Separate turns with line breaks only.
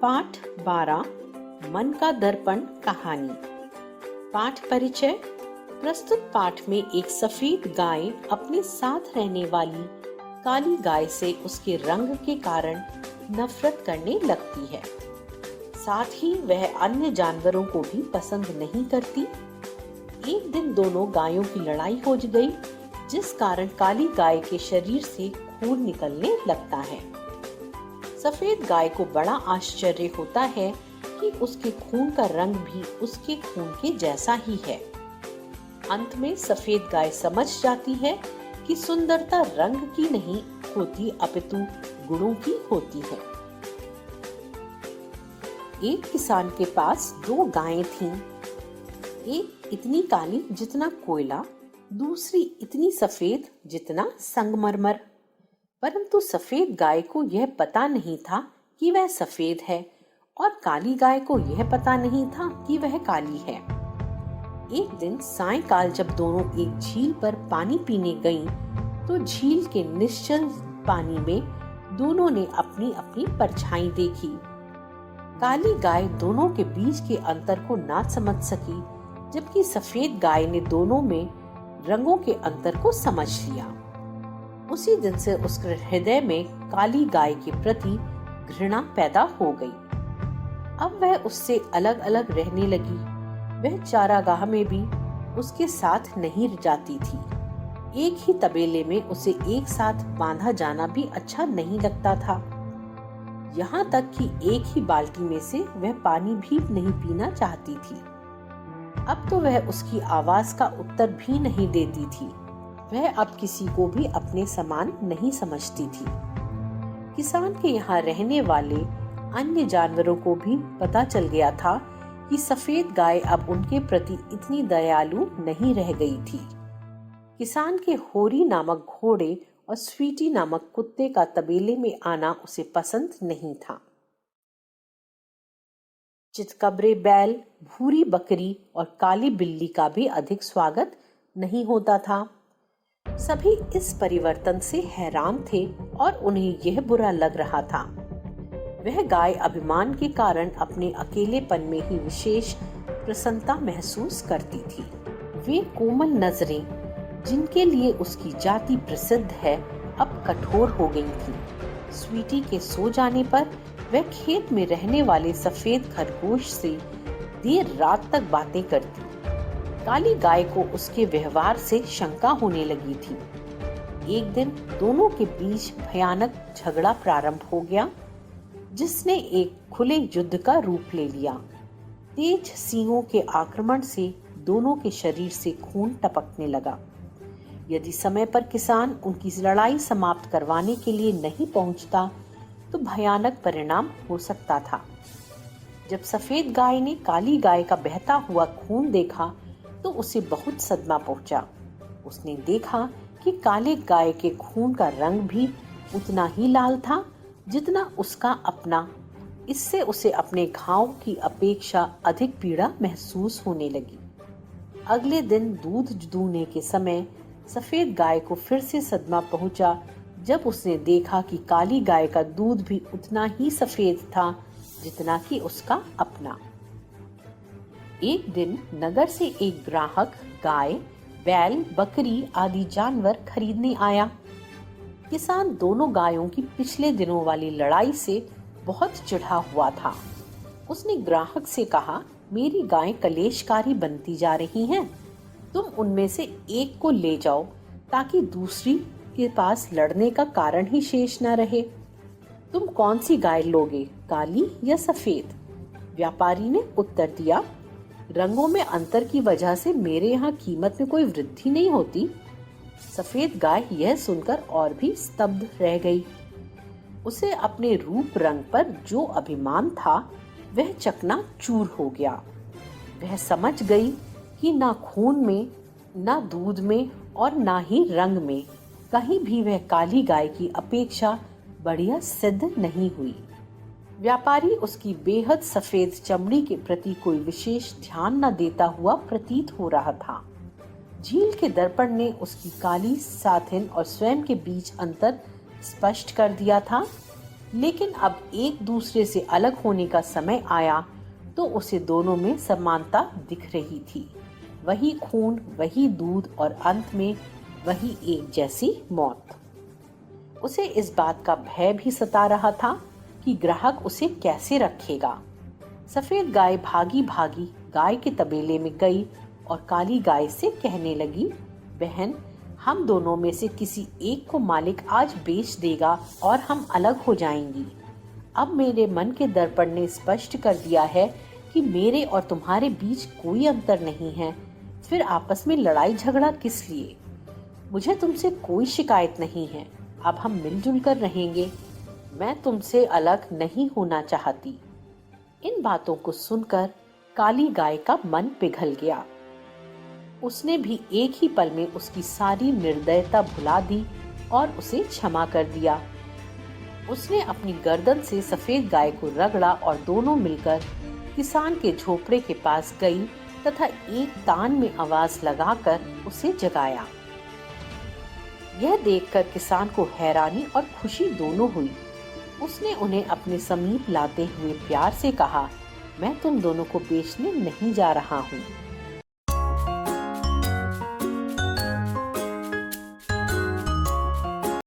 पाठ 12 मन का दर्पण कहानी। पाठ परिचय। प्रस्तुत पाठ में एक सफेद गाय अपने साथ रहने वाली काली गाय से उसके रंग के कारण नफरत करने लगती है। साथ ही वह अन्य जानवरों को भी पसंद नहीं करती। एक दिन दोनों गायों की लड़ाई हो गई, जिस कारण काली गाय के शरीर से खून निकलने लगता है। सफेद गाय को बड़ा आश्चर्य होता है कि उसके खून का रंग भी उसके खून के जैसा ही है। अंत में सफेद गाय समझ जाती है कि सुंदरता रंग की नहीं होती अपितु गुणों की होती है। एक किसान के पास 2 गायें थीं। एक इतनी काली जितना कोयला, दूसरी इतनी सफेद जितना संगमरमर। परंतु सफेद गाय को यह पता नहीं था कि वह सफेद है और काली गाय को यह पता नहीं था कि वह काली है। एक दिन सायंकाल जब दोनों एक झील पर पानी पीने गईं, तो झील के निश्चल पानी में दोनों ने अपनी अपनी परछाई देखी। काली गाय दोनों के बीच के अंतर को ना समझ सकी, जबकि सफेद गाय ने दोनों में रंगों के अंतर को समझ लिया। उसी दिन से उसके हृदय में काली गाय के प्रति घृणा पैदा हो गई। अब वह उससे अलग अलग रहने लगी। वह चारागाह में भी उसके साथ नहीं जाती थी। एक ही तबेले में उसे एक साथ बांधा जाना भी अच्छा नहीं लगता था। यहाँ तक कि एक ही बाल्टी में से वह पानी भी नहीं पीना चाहती थी। अब तो वह उसकी आवाज का उत्तर भी नहीं देती थी। वह अब किसी को भी अपने समान नहीं समझती थी। किसान के यहाँ रहने वाले अन्य जानवरों को भी पता चल गया था कि सफेद गाय अब उनके प्रति इतनी दयालु नहीं रह गई थी। किसान के होरी नामक घोड़े और स्वीटी नामक कुत्ते का तबेले में आना उसे पसंद नहीं था। चितकबरे बैल, भूरी बकरी और काली बिल्ली का भी अधिक स्वागत नहीं होता था। सभी इस परिवर्तन से हैरान थे और उन्हें यह बुरा लग रहा था। वह गाय अभिमान के कारण अपने अकेलेपन में ही विशेष प्रसन्नता महसूस करती थी। वे कोमल नजरें, जिनके लिए उसकी जाति प्रसिद्ध है, अब कठोर हो गई थी। स्वीटी के सो जाने पर वह खेत में रहने वाले सफेद खरगोश से देर रात तक बातें करती। काली गाय को उसके व्यवहार से शंका होने लगी थी। एक दिन दोनों के बीच भयानक झगड़ा प्रारंभ हो गया, जिसने एक खुले युद्ध का रूप ले लिया। तेज सींगों के आक्रमण से दोनों के शरीर से खून टपकने लगा। यदि समय पर किसान उनकी लड़ाई समाप्त करवाने के लिए नहीं पहुंचता, तो भयानक परिणाम हो सकता था। जब सफेद गाय ने काली गाय का बहता हुआ खून देखा, तो उसे बहुत सदमा पहुंचा। उसने देखा कि काले गाय के खून का रंग भी उतना ही लाल था जितना उसका अपना। इससे उसे अपने घाव की अपेक्षा अधिक पीड़ा महसूस होने लगी। अगले दिन दूध दूहने के समय सफेद गाय को फिर से सदमा पहुंचा, जब उसने देखा कि काली गाय का दूध भी उतना ही सफेद था जितना कि उसका अपना। एक दिन नगर से एक ग्राहक गाय, बैल, बकरी आदि जानवर खरीदने आया। किसान दोनों गायों की पिछले दिनों वाली लड़ाई से बहुत चिढ़ा हुआ था। उसने ग्राहक से कहा, मेरी गायें कलेशकारी बनती जा रही हैं। तुम उनमें से एक को ले जाओ ताकि दूसरी के पास लड़ने का कारण ही शेष न रहे। तुम कौन सी गाय लोगे, काली या सफेद? व्यापारी ने उत्तर दिया, रंगों में अंतर की वजह से मेरे यहाँ कीमत में कोई वृद्धि नहीं होती। सफेद गाय यह सुनकर और भी स्तब्ध रह गई। उसे अपने रूप रंग पर जो अभिमान था, वह चकनाचूर हो गया। वह समझ गई कि ना खून में, ना दूध में और ना ही रंग में कहीं भी वह काली गाय की अपेक्षा बढ़िया सिद्ध नहीं हुई। व्यापारी उसकी बेहद सफेद चमड़ी के प्रति कोई विशेष ध्यान न देता हुआ प्रतीत हो रहा था। झील के दर्पण ने उसकी काली साथिन और स्वयं के बीच अंतर स्पष्ट कर दिया था। लेकिन अब एक दूसरे से अलग होने का समय आया तो उसे दोनों में समानता दिख रही थी। वही खून, वही दूध और अंत में वही एक जैसी मौत। उसे इस बात का भय भी सता रहा था कि ग्राहक उसे कैसे रखेगा। सफेद गाय भागी भागी गाय के तबेले में गई और काली गाय से कहने लगी, बहन, हम दोनों में से किसी एक को मालिक आज बेच देगा और हम अलग हो जाएंगी। अब मेरे मन के दर्पण ने स्पष्ट कर दिया है कि मेरे और तुम्हारे बीच कोई अंतर नहीं है, फिर आपस में लड़ाई झगड़ा किस लिए? मुझे तुमसे कोई शिकायत नहीं है, अब हम मिलजुल कर रहेंगे। मैं तुमसे अलग नहीं होना चाहती। इन बातों को सुनकर काली गाय का मन पिघल गया। उसने भी एक ही पल में उसकी सारी निर्दयता भुला दी और उसे क्षमा कर दिया। उसने अपनी गर्दन से सफेद गाय को रगड़ा और दोनों मिलकर किसान के झोपड़े के पास गई तथा एक तान में आवाज लगाकर उसे जगाया। यह देखकर किसान को हैरानी और खुशी दोनों हुई। उसने उन्हें अपने समीप लाते हुए प्यार से कहा, मैं तुम दोनों को बेचने नहीं जा रहा हूँ।